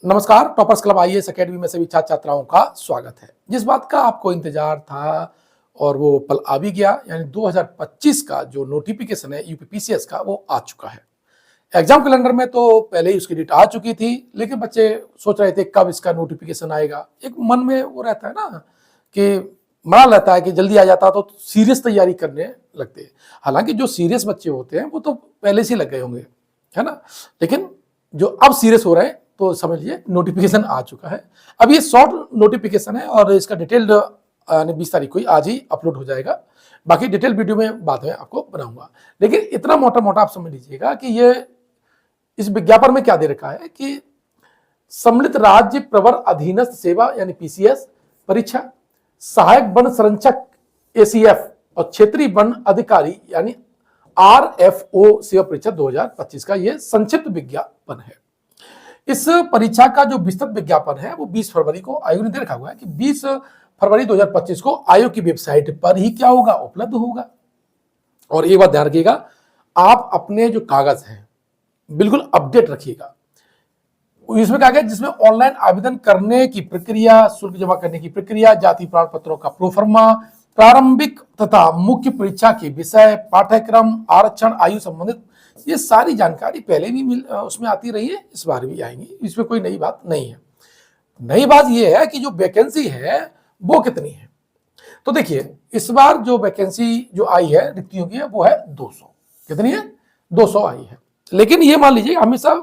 नमस्कार। Toppers club IAS academy में सभी छात्र छात्राओं का स्वागत है। जिस बात का आपको इंतजार था और वो पल आ भी गया, यानी 2025 का जो नोटिफिकेशन है यूपीपीसीएस का, वो आ चुका है। एग्जाम कैलेंडर में तो पहले ही उसकी डेट आ चुकी थी, लेकिन बच्चे सोच रहे थे कब इसका नोटिफिकेशन आएगा। एक मन में वो रहता है ना कि मना रहता है कि जल्दी आ जाता तो सीरियस तैयारी करने लगते। हालांकि जो सीरियस बच्चे होते हैं वो तो पहले से ही लग गए होंगे, है ना। लेकिन जो अब सीरियस हो रहे हैं तो समझ लीजिए नोटिफिकेशन आ चुका है। अब ये शॉर्ट नोटिफिकेशन है और इसका डिटेल्ड 20 तारीख को ही आज ही अपलोड हो जाएगा। बाकी डिटेल वीडियो में बाद में आपको बनाऊंगा, लेकिन इतना मोटा मोटा आप समझ लीजिएगा कि ये इस विज्ञापन में क्या दे रखा है कि सम्मिलित राज्य प्रवर अधीनस्थ सेवा यानी पीसीएस परीक्षा, सहायक वन संरक्षक एसीएफ और क्षेत्रीय वन अधिकारी यानी आरएफओ सेवा परीक्षा 2025 का ये संक्षिप्त विज्ञापन है। इस परीक्षा का जो विस्तृत विज्ञापन है वो 20 फरवरी को आयोग ने दे रखा हुआ है कि 20 फरवरी 2025 को आयोग की वेबसाइट पर ही क्या होगा, उपलब्ध होगा। और एक बात ध्यान रखिएगा, आप अपने जो कागज हैं बिल्कुल अपडेट रखिएगा। इसमें क्या है, जिसमें ऑनलाइन आवेदन करने की प्रक्रिया, शुल्क जमा करने की प्रक्रिया, जाति प्रमाण पत्रों का प्रोफर्मा, प्रारंभिक तथा मुख्य परीक्षा के विषय, पाठ्यक्रम, आरक्षण, आयु संबंधित ये सारी जानकारी पहले भी उसमें आती रही है, इस बार भी आएंगी। इसमें कोई नई बात नहीं है। नई बात यह है कि जो वैकेंसी है वो कितनी है। तो देखिए, इस बार जो वैकेंसी जो आई है रिक्तियों की है वो है 200। कितनी है? 200 आई है। लेकिन ये मान लीजिए हमेशा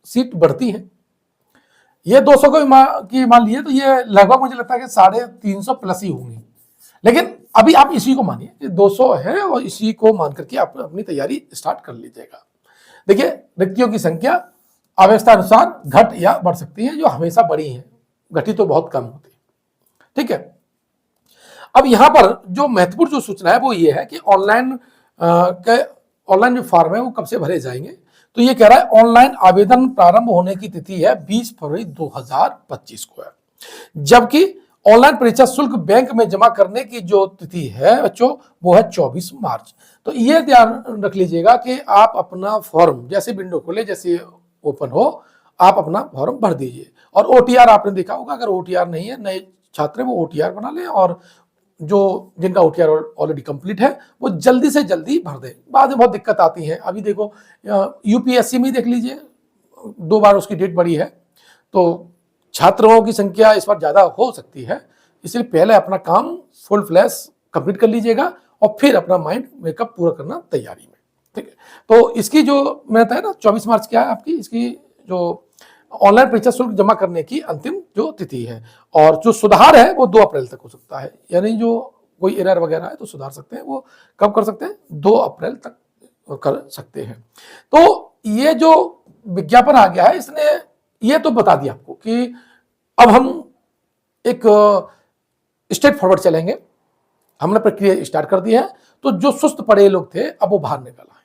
सीट बढ़ती है। ये 200 को मान लीजिए तो ये लगभग मुझे लगता है कि 350 प्लस ही होंगी। लेकिन अभी आप इसी को मानिए कि 200 है और इसी को मान करके आप अपनी तैयारी स्टार्ट कर लीजिएगा। देखिए, रिक्तियों की संख्या आवश्यकता अनुसार घट या बढ़ सकती है, जो हमेशा बढ़ी है, घटी तो बहुत कम होती है। ठीक है। अब यहां पर जो महत्वपूर्ण जो सूचना है वो ये है कि ऑनलाइन जो फॉर्म है वो कब से भरे जाएंगे। तो ये कह रहा है ऑनलाइन आवेदन प्रारंभ होने की तिथि है 20 फरवरी 2025 को है, जबकि ऑनलाइन परीक्षा शुल्क बैंक में जमा करने की जो तिथि है बच्चों वो है 24 मार्च। तो ये ध्यान रख लीजिएगा कि आप अपना फॉर्म जैसे विंडो खोले, जैसे ओपन हो, आप अपना फॉर्म भर दीजिए। और ओटीआर आपने देखा होगा, अगर ओटीआर नहीं है, नए छात्र वो ओटीआर बना लें और जो जिनका ओटीआर ऑलरेडी कंप्लीट है वो जल्दी से जल्दी भर दें। बाद में बहुत दिक्कत आती है। अभी देखो यूपीएससी में देख लीजिए 2 बार उसकी डेट बढ़ी है, तो छात्रों की संख्या इस बार ज्यादा हो सकती है। इसलिए पहले अपना काम फुल फ्लैश कंप्लीट कर लीजिएगा और फिर अपना माइंड मेकअप पूरा करना तैयारी में। ठीक है। तो इसकी जो मैंने बताया ना 24 मार्च क्या है आपकी, इसकी जो ऑनलाइन परीक्षा शुल्क जमा करने की अंतिम जो तिथि है। और जो सुधार है वो 2 अप्रैल तक हो सकता है, यानी जो कोई एरर वगैरह है तो सुधार सकते हैं, वो कब कर सकते हैं, 2 अप्रैल तक कर सकते हैं। तो ये जो विज्ञापन आ गया है इसने ये तो बता दिया आपको कि अब हम एक स्टेट फॉरवर्ड चलेंगे। हमने प्रक्रिया स्टार्ट कर दी है, तो जो सुस्त पड़े लोग थे अब वो बाहर निकल आए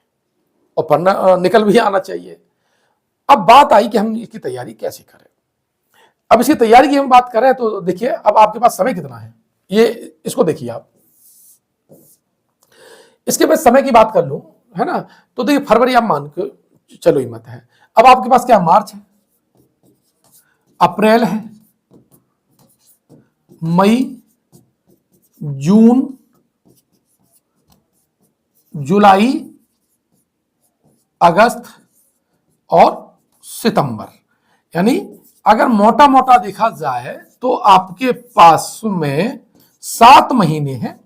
और पढ़ना निकल भी आना चाहिए। अब बात आई कि हम इसकी तैयारी कैसे करें। अब इसकी तैयारी की हम बात करें तो देखिए, अब आपके पास समय कितना है, ये इसको देखिए आप। इसके बाद समय की बात कर लूं, है ना, तो देखिए फरवरी आप मान के चलो ही मत है। अब आपके पास क्या मार्च है, अप्रैल है, मई, जून, जुलाई, अगस्त और सितंबर। यानी अगर मोटा मोटा देखा जाए तो आपके पास में 7 महीने हैं,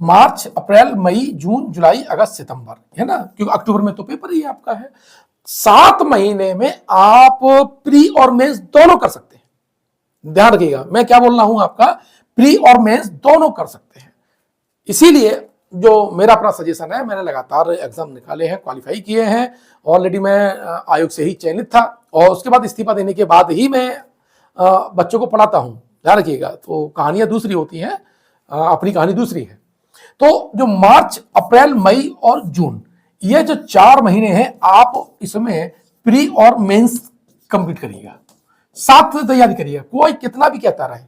मार्च, अप्रैल, मई, जून, जुलाई, अगस्त, सितंबर, है ना, क्योंकि अक्टूबर में तो पेपर ही आपका है। 7 महीने में आप प्री और मेंस दोनों कर सकते हैं। ध्यान रखिएगा मैं क्या बोल रहा हूं, आपका प्री और मेंस दोनों कर सकते हैं। इसीलिए जो मेरा अपना सजेशन है, मैंने लगातार एग्जाम निकाले हैं, क्वालिफाई किए हैं, ऑलरेडी मैं आयोग से ही चयनित था और उसके बाद इस्तीफा देने के बाद ही मैं बच्चों को पढ़ाता हूं। ध्यान रखिएगा, तो कहानियां दूसरी होती हैं, अपनी कहानी दूसरी है। तो जो मार्च, अप्रैल, मई और जून, ये जो 4 महीने हैं, आप इसमें प्री और मेंस कंप्लीट करिएगा, साथ से तैयारी करिएगा। कोई कितना भी कहता रहे,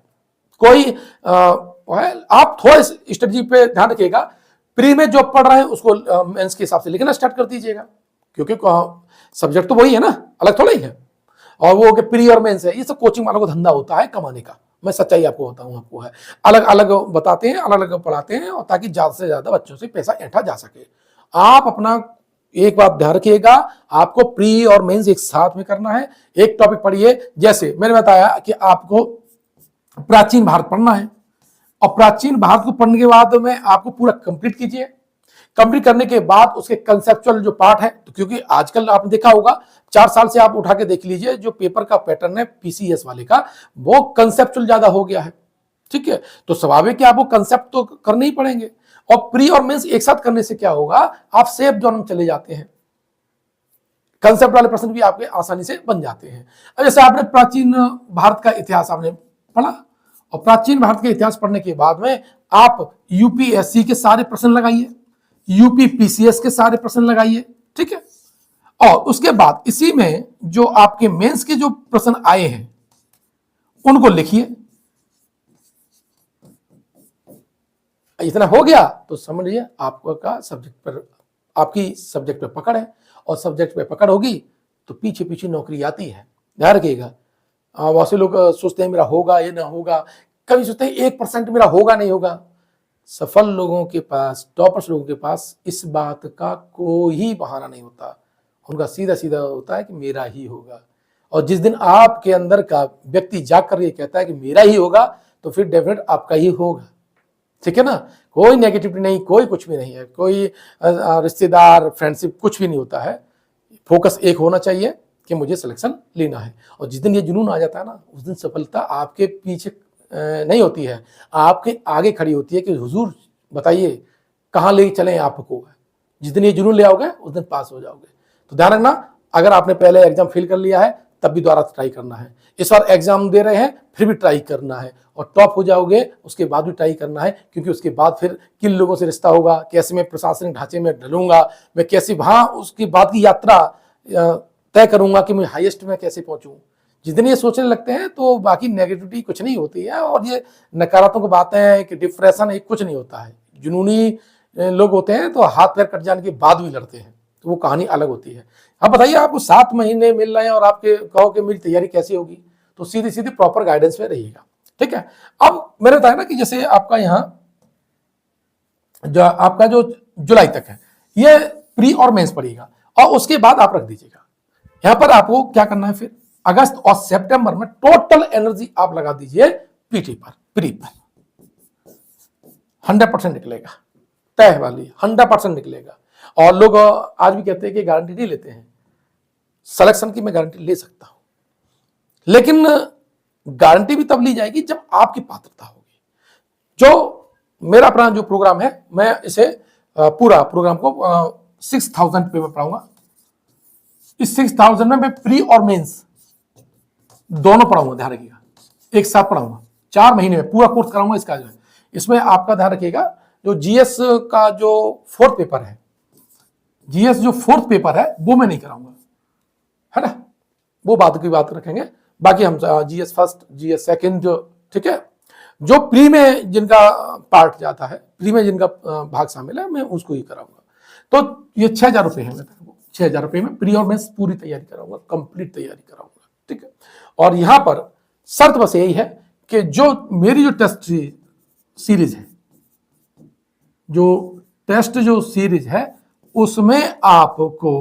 कोई आप थोड़ा स्ट्रेटजी पे ध्यान रखिएगा। प्री में जो पढ़ रहे हैं उसको मेंस के हिसाब से लिखना स्टार्ट कर दीजिएगा, क्योंकि सब्जेक्ट तो वही है ना, अलग थोड़ा ही है। और वो के प्री और मेंस है, ये सब कोचिंग वालों को धंधा होता है कमाने का। मैं सच्चाई आपको बताऊं, आपको है अलग अलग बताते हैं, अलग अलग पढ़ाते हैं, और ताकि ज्यादा से ज्यादा बच्चों से पैसा ऐंठा जा सके। आप अपना एक बात ध्यान रखिएगा, आपको प्री और मेंस एक साथ में करना है। एक टॉपिक पढ़िए, जैसे मैंने बताया कि आपको प्राचीन भारत पढ़ना है, और प्राचीन भारत को पढ़ने के बाद में आपको पूरा कंप्लीट कीजिए। कंप्लीट करने के बाद उसके कंसेप्चुअल जो पार्ट है, तो क्योंकि आजकल आपने देखा होगा 4 साल से आप उठा के देख लीजिए, जो पेपर का पैटर्न है पीसीएस वाले का, वो कंसेप्चुअल ज्यादा हो गया है। ठीक है, तो स्वाभाविक है आपको कंसेप्ट तो करने ही पड़ेंगे, और प्री और मेंस एक साथ करने से क्या होगा, आप सेफ जोन में चले जाते हैं, कंसेप्ट वाले प्रश्न भी आपके आसानी से बन जाते हैं। अब जैसे आपने प्राचीन भारत का इतिहास आपने पढ़ा, और प्राचीन भारत का इतिहास पढ़ने के बाद में आप यूपीएससी के सारे प्रश्न लगाइए, यूपी पीसीएस के सारे प्रश्न लगाइए। ठीक है, और उसके बाद इसी में जो आपके मेंस के जो प्रश्न आए हैं उनको लिखिए। इतना हो गया तो समझिए आपका सब्जेक्ट पर, आपकी सब्जेक्ट पे पकड़ है, और सब्जेक्ट पे पकड़ होगी तो पीछे पीछे नौकरी आती है, ध्यान रखिएगा। बहुत से लोग सोचते हैं मेरा होगा, ये ना होगा, कभी सोचते हैं 1% मेरा होगा नहीं होगा। सफल लोगों के पास, टॉपर्स लोगों के पास इस बात का कोई बहाना नहीं होता, उनका सीधा सीधा होता है कि मेरा ही होगा। और जिस दिन आपके अंदर का व्यक्ति जाग कर ये कहता है कि मेरा ही होगा, तो फिर डेफिनेट आपका ही होगा। ठीक है ना, कोई नेगेटिविटी नहीं, कोई कुछ भी नहीं है, कोई रिश्तेदार फ्रेंडशिप कुछ भी नहीं होता है। फोकस एक होना चाहिए कि मुझे सिलेक्शन लेना है, और जिस दिन ये जुनून आ जाता है ना, उस दिन सफलता आपके पीछे नहीं होती है, आपके आगे खड़ी होती है कि हुजूर बताइए कहाँ ले चलें आपको। जिस दिन ये जुनून ले आओगे उस दिन पास हो जाओगे। तो ध्यान रखना, अगर आपने पहले एग्जाम फेल कर लिया है तब भी दोबारा ट्राई करना है, इस बार एग्जाम दे रहे हैं फिर भी ट्राई करना है, और टॉप हो जाओगे उसके बाद भी ट्राई करना है, क्योंकि उसके बाद फिर किन लोगों से रिश्ता होगा, कैसे मैं प्रशासनिक ढांचे में ढलूंगा, मैं कैसे वहां उसके बाद की यात्रा तय करूंगा कि मैं हाईएस्ट में कैसे पहुंचूं। जिस दिन ये सोचने लगते हैं तो बाकी नेगेटिविटी कुछ नहीं होती है, और ये नकारात्मक बातें हैं कि डिप्रेशन एक कुछ नहीं होता है। जुनूनी लोग होते हैं तो हाथ पैर कट जाने के बाद भी लड़ते हैं, तो वो कहानी अलग होती है। अब बताइए आपको 7 महीने मिल रहे हैं और आपके कहो कि मेरी तैयारी कैसी होगी, तो सीधी सीधी प्रॉपर गाइडेंस में रहिएगा। ठीक है, अब मैंने बताया ना कि जैसे आपका यहाँ जो आपका जो जुलाई तक है ये प्री और मेंस पड़ेगा, और उसके बाद आप रख दीजिएगा। यहां पर आपको क्या करना है, फिर अगस्त और सितंबर में टोटल एनर्जी आप लगा दीजिए पीटी पर, प्री पर। 100% निकलेगा, तय वाली 100% निकलेगा। और लोग आज भी कहते हैं कि गारंटी नहीं लेते हैं, सिलेक्शन की मैं गारंटी ले सकता हूं, लेकिन गारंटी भी तब ली जाएगी जब आपकी पात्रता होगी। जो मेरा अपना जो प्रोग्राम है, मैं इसे पूरा प्रोग्राम को 6000 पे में पढ़ाऊंगा। इस 6000 में मैं प्री और मेंस दोनों पढ़ाऊंगा, ध्यान रखिएगा, एक साथ पढ़ाऊंगा। 4 महीने में पूरा कोर्स कराऊंगा इसका जो है। इसमें आपका ध्यान रखिएगा, जो जीएस का जो 4th पेपर है, जीएस जो 4th पेपर है वो मैं नहीं कराऊंगा, है ना, वो बात की बात रखेंगे। बाकी हम जीएस फर्स्ट, जीएस सेकंड, ठीक है, जो प्री में जिनका पार्ट जाता है, प्री में जिनका भाग शामिल है, मैं उसको ही कराऊंगा। तो ये 6000 रुपये है, 6000 रुपये में प्री और मैं पूरी तैयारी कराऊंगा, कंप्लीट तैयारी कराऊंगा। ठीक है, और यहां पर शर्त बस यही है कि जो मेरी जो टेस्ट सीरीज है, जो टेस्ट जो सीरीज है, उसमें आपको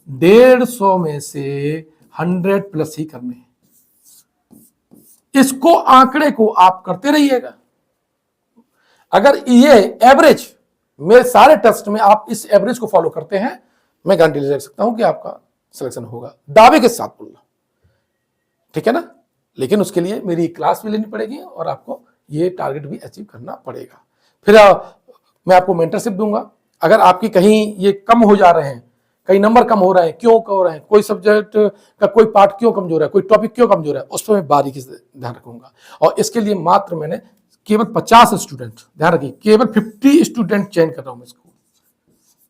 150 में से 100+ ही करने हैं। इसको आंकड़े को आप करते रहिएगा। अगर ये एवरेज मेरे सारे टेस्ट में आप इस एवरेज को फॉलो करते हैं, मैं गारंटी ले सकता हूं कि आपका सिलेक्शन होगा, दावे के साथ बोलना। ठीक है ना, लेकिन उसके लिए मेरी क्लास भी लेनी पड़ेगी और आपको ये टारगेट भी अचीव करना पड़ेगा। फिर मैं आपको मेंटरशिप दूंगा। अगर आपकी कहीं ये कम हो जा रहे हैं, कई नंबर कम हो रहे हैं, क्यों हो रहे हैं, कोई सब्जेक्ट का कोई पार्ट क्यों कमजोर है, कोई टॉपिक क्यों कमजोर है, उस पर मैं बारीकी से ध्यान रखूंगा। और इसके लिए मात्र मैंने केवल 50 स्टूडेंट, ध्यान रखिए, केवल 50 स्टूडेंट चयन कर रहा हूं इसको,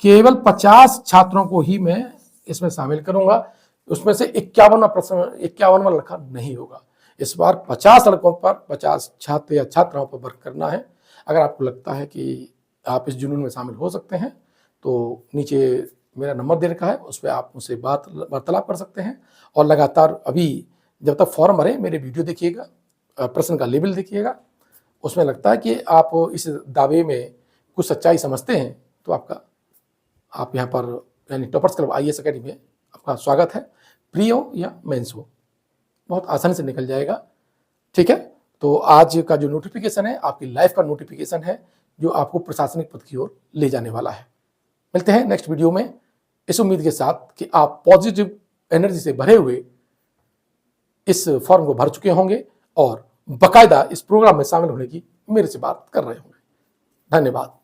केवल 50 छात्रों को ही मैं इसमें शामिल करूंगा। उसमें से 51वां लड़का नहीं होगा। इस बार 50 लड़कों पर 50 छात्र या छात्राओं पर वर्क करना है। अगर आपको लगता है कि आप इस जुनून में शामिल हो सकते हैं, तो नीचे मेरा नंबर दे रखा है, उस पर आप मुझसे वार्तालाप कर सकते हैं। और लगातार अभी जब तक फॉर्म भरें मेरे वीडियो देखिएगा, प्रश्न का लेबल देखिएगा, उसमें लगता है कि आप इस दावे में कुछ सच्चाई समझते हैं तो आप यहाँ पर यानी टॉपर्स क्लब IAS अकेडमी में आपका स्वागत है। प्री हो या मेंस हो, बहुत आसानी से निकल जाएगा। ठीक है, तो आज का जो नोटिफिकेशन है आपकी लाइफ का नोटिफिकेशन है जो आपको प्रशासनिक पद की ओर ले जाने वाला है। मिलते हैं नेक्स्ट वीडियो में इस उम्मीद के साथ कि आप पॉजिटिव एनर्जी से भरे हुए इस फॉर्म को भर चुके होंगे और बकायदा इस प्रोग्राम में शामिल होने की मेरे से बात कर रहे होंगे। धन्यवाद।